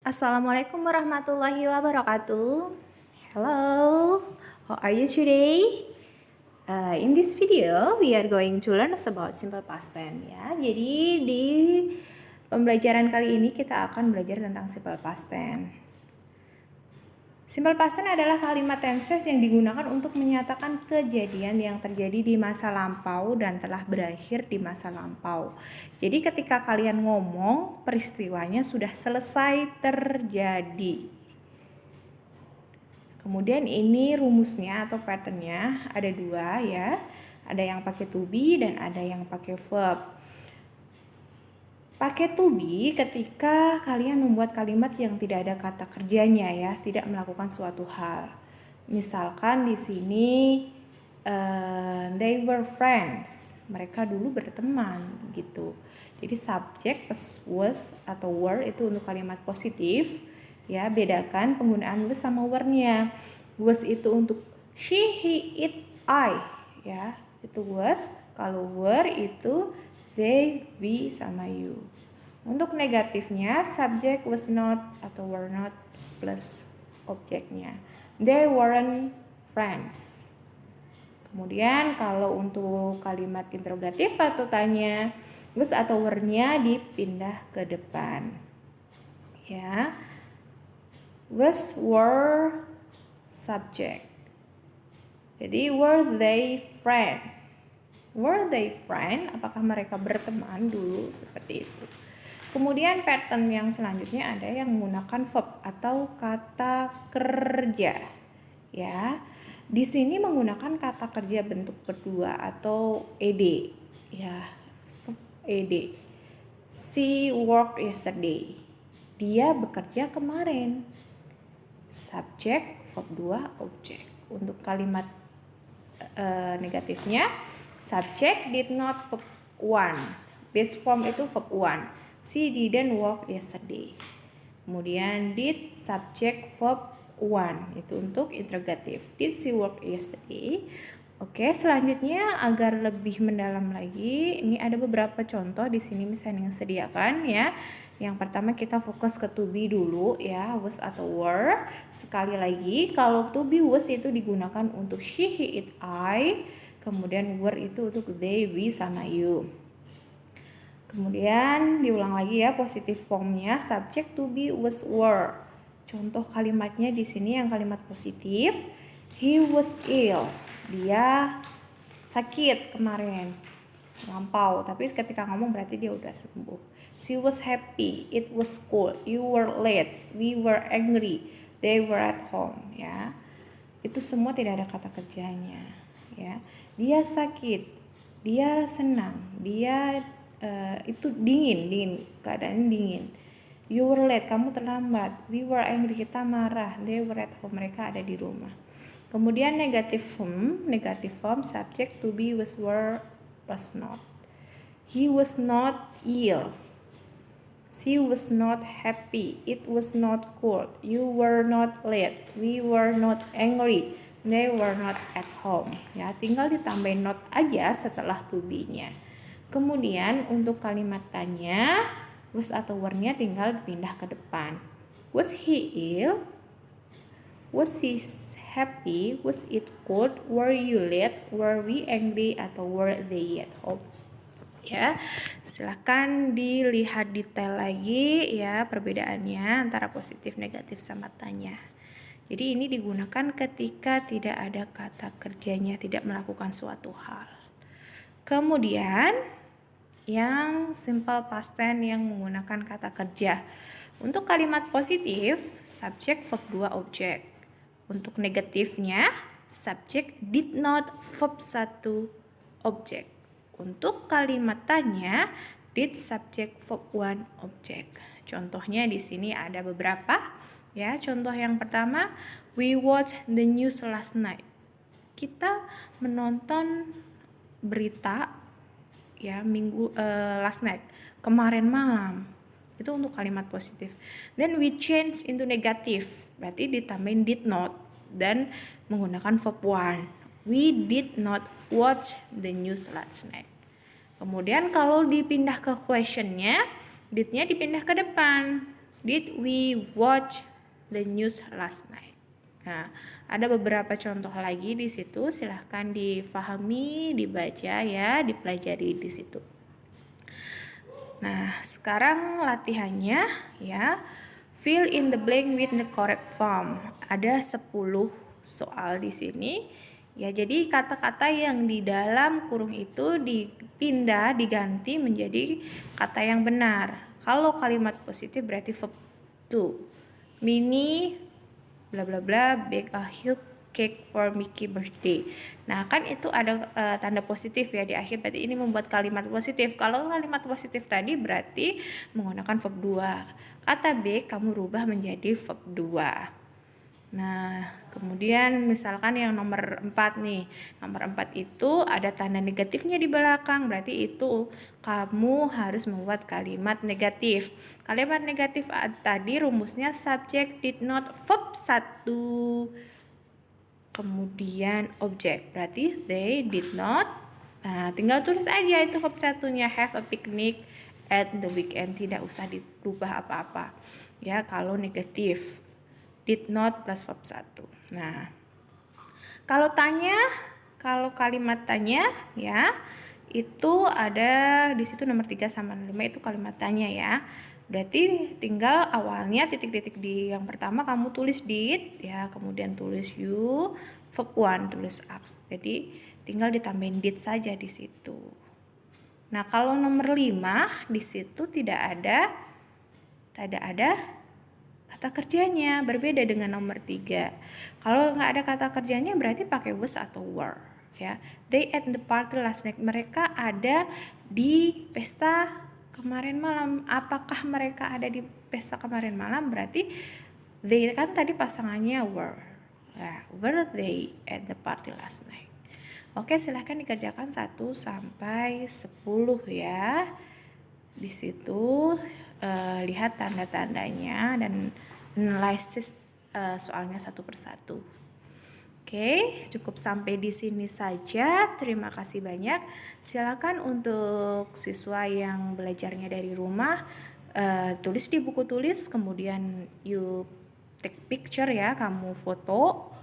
Assalamualaikum warahmatullahi wabarakatuh. Hello, how are you today? In this video, we are going to learn about simple past tense ya. Jadi di pembelajaran kali ini kita akan belajar tentang simple past tense. Simple past tense adalah kalimat tenses yang digunakan untuk menyatakan kejadian yang terjadi di masa lampau dan telah berakhir di masa lampau. Jadi ketika kalian ngomong, peristiwanya sudah selesai terjadi. Kemudian ini rumusnya atau patternnya ada dua ya. Ada yang pakai to be dan ada yang pakai verb. Pakai to be ketika kalian membuat kalimat yang tidak ada kata kerjanya ya, tidak melakukan suatu hal. Misalkan di sini they were friends, mereka dulu berteman gitu. Jadi subject plus was atau were itu untuk kalimat positif ya. Bedakan penggunaan was sama were-nya. Was itu untuk she, he, it, I ya, itu was. Kalau were itu they, we, sama you. Untuk negatifnya, subject was not atau were not plus objeknya. They weren't friends. Kemudian kalau untuk kalimat interrogatif atau tanya, was atau were-nya dipindah ke depan. Ya. Was, were, subject. Jadi were they friends? Were they friends? Apakah mereka berteman dulu? Seperti itu. Kemudian pattern yang selanjutnya ada yang menggunakan verb atau kata kerja. Ya. Di sini menggunakan kata kerja bentuk kedua atau ed. Ya, ed. She worked yesterday. Dia bekerja kemarin. Subject, verb 2, objek. Untuk kalimat negatifnya, subject did not verb 1. Base form itu verb 1. She didn't work yesterday. Kemudian did subject verb 1 itu untuk interrogatif. Did she work yesterday? Oke, selanjutnya agar lebih mendalam lagi, ini ada beberapa contoh di sini misalnya yang sediakan ya. Yang pertama kita fokus ke to be dulu ya, was atau were. Sekali lagi, kalau to be was itu digunakan untuk she, he, it, I. Kemudian were itu untuk they, we, sama you. Kemudian diulang lagi ya, positif formnya subject to be was were. Contoh kalimatnya di sini yang kalimat positif, he was ill. Dia sakit kemarin, lampau, tapi ketika ngomong berarti dia udah sembuh. She was happy, it was cold, you were late, we were angry, they were at home ya. Itu semua tidak ada kata kerjanya ya. Dia sakit, dia senang, dia itu dingin, keadaan dingin. You were late, kamu terlambat. We were angry, kita marah. They were at home, mereka ada di rumah. Kemudian negative form subject to be was, were, was not. He was not ill. She was not happy. It was not cold. You were not late. We were not angry. They were not at home. Ya, tinggal ditambahin not aja setelah to be-nya. Kemudian untuk kalimat tanya, was atau were-nya tinggal dipindah ke depan. Was he ill? Was he happy? Was it cold? Were you late? Were we angry? Atau were they at home? Ya, silahkan dilihat detail lagi ya perbedaannya antara positif, negatif, sama tanya. Jadi ini digunakan ketika tidak ada kata kerjanya, tidak melakukan suatu hal. Kemudian yang simple past tense yang menggunakan kata kerja. Untuk kalimat positif, subject verb 2 objek. Untuk negatifnya, subject did not verb 1 objek. Untuk kalimat tanya, did subject verb 1 objek. Contohnya di sini ada beberapa ya. Contoh yang pertama, we watched the news last night. Kita menonton berita ya last night, kemarin malam. Itu untuk kalimat positif. Then we change into negative, berarti ditambahin did not dan menggunakan verb 1. We did not watch the news last night. Kemudian kalau dipindah ke questionnya, did-nya dipindah ke depan. Did we watch the news last night? Nah, ada beberapa contoh lagi di situ, silahkan difahami, dibaca ya, dipelajari di situ. Nah, sekarang latihannya ya. Fill in the blank with the correct form. Ada 10 soal di sini. Ya, jadi kata-kata yang di dalam kurung itu dipindah, diganti menjadi kata yang benar. Kalau kalimat positif berarti verb to. Minnie bla bla bla bake a huge cake for Mickey birthday. Nah, kan itu ada tanda positif ya di akhir, berarti ini membuat kalimat positif. Kalau kalimat positif tadi berarti menggunakan verb 2. Kata bake kamu rubah menjadi verb 2. Nah, kemudian misalkan yang nomor 4 nih. Nomor 4 itu ada tanda negatifnya di belakang. Berarti itu kamu harus membuat kalimat negatif. Kalimat negatif tadi rumusnya subject did not verb 1. Kemudian objek. Berarti they did not. Nah, tinggal tulis aja itu verb 1-nya, have a picnic at the weekend. Tidak usah dirubah apa-apa. Ya, kalau negatif. Did not plus verb 1. Nah, kalau kalimat tanya ya, itu ada di situ nomor 3 sama 5 itu kalimat tanya ya. Berarti tinggal awalnya titik-titik di yang pertama kamu tulis did ya, kemudian tulis you, verb 1 tulis ask. Jadi tinggal ditambahin did saja di situ. Nah, kalau nomor 5 di situ tidak ada kata kerjanya, berbeda dengan nomor 3. Kalau nggak ada kata kerjanya berarti pakai was atau were ya. They at the party last night. Mereka ada di pesta kemarin malam. Apakah mereka ada di pesta kemarin malam? Berarti they kan tadi pasangannya were. Ya, were they at the party last night? Oke, silahkan dikerjakan 1 sampai 10 ya. Di situ lihat tanda-tandanya dan analisis soalnya satu persatu. Oke, cukup sampai di sini saja. Terima kasih banyak. Silakan untuk siswa yang belajarnya dari rumah tulis di buku tulis, kemudian you take picture ya, kamu foto,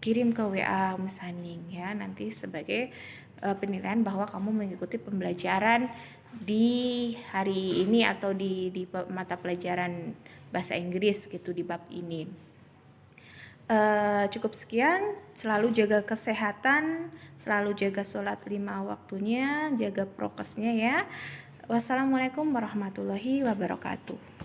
kirim ke WA Miss Haning ya, nanti sebagai penilaian bahwa kamu mengikuti pembelajaran di hari ini atau di mata pelajaran bahasa Inggris gitu di bab ini. Cukup sekian, selalu jaga kesehatan, selalu jaga sholat 5 waktunya, jaga prokesnya ya. Wassalamualaikum warahmatullahi wabarakatuh.